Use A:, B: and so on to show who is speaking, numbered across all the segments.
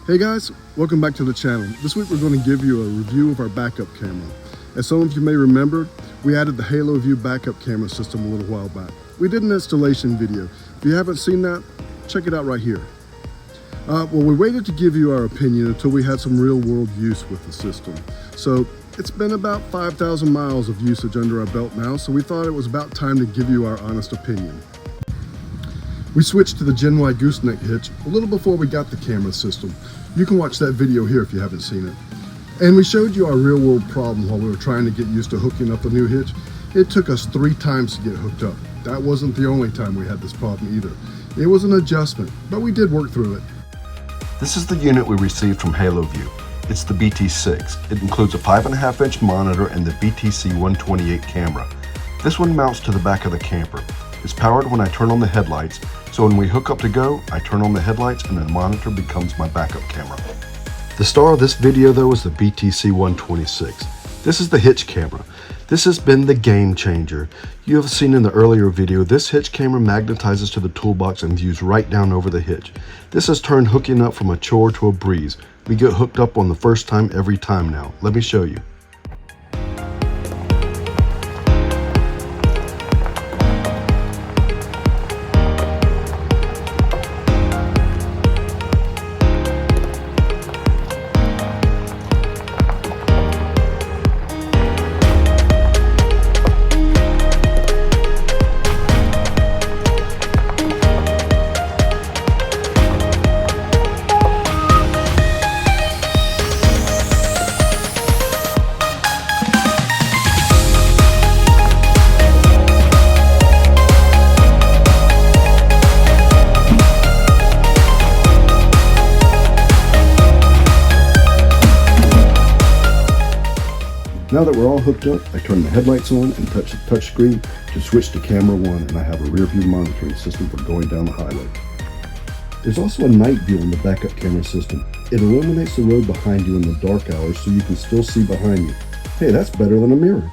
A: Hey guys, welcome back to the channel. This week we're going to give you a review of our backup camera. As some of you may remember, we added the HaloView backup camera system a little while back. We did an installation video. If you haven't seen that, check it out right here. Well, we waited to give you our opinion until we had some real world use with the system. So it's been about 5,000 miles of usage under our belt now, so we thought it was about time to give you our honest opinion. We switched to the Gen Y Gooseneck Hitch a little before we got the camera system. You can watch that video here if you haven't seen it. And we showed you our real world problem while we were trying to get used to hooking up the new hitch. It took us 3 times to get hooked up. That wasn't the only time we had this problem either. It was an adjustment, but we did work through it.
B: This is the unit we received from HaloView. It's the BT6. It includes a 5.5-inch monitor and the BTC 128 camera. This one mounts to the back of the camper. It's powered when I turn on the headlights, so when we hook up to go, I turn on the headlights and the monitor becomes my backup camera. The star of this video though is the BTC 126. This is the hitch camera. This has been the game changer. You have seen in the earlier video, this hitch camera magnetizes to the toolbox and views right down over the hitch. This has turned hooking up from a chore to a breeze. We get hooked up on the first time every time now. Let me show you. Now that we're all hooked up, I turn the headlights on and touch the touch screen to switch to camera 1, and I have a rear view monitoring system for going down the highway. There's also a night view on the backup camera system. It illuminates the road behind you in the dark hours so you can still see behind you. Hey, that's better than a mirror.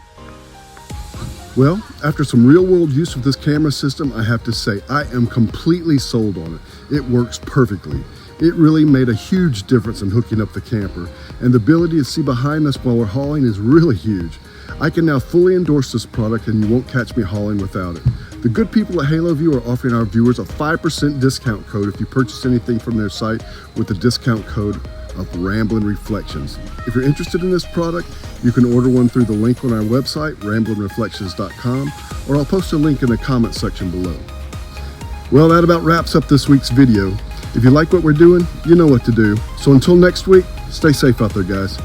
A: Well, after some real world use of this camera system, I have to say I am completely sold on it. It works perfectly. It really made a huge difference in hooking up the camper, and the ability to see behind us while we're hauling is really huge. I can now fully endorse this product, and you won't catch me hauling without it. The good people at HaloView are offering our viewers a 5% discount code if you purchase anything from their site with the discount code of Ramblin Reflections. If you're interested in this product, you can order one through the link on our website, ramblinreflections.com, or I'll post a link in the comment section below. Well, that about wraps up this week's video. If you like what we're doing, you know what to do. So until next week, stay safe out there, guys.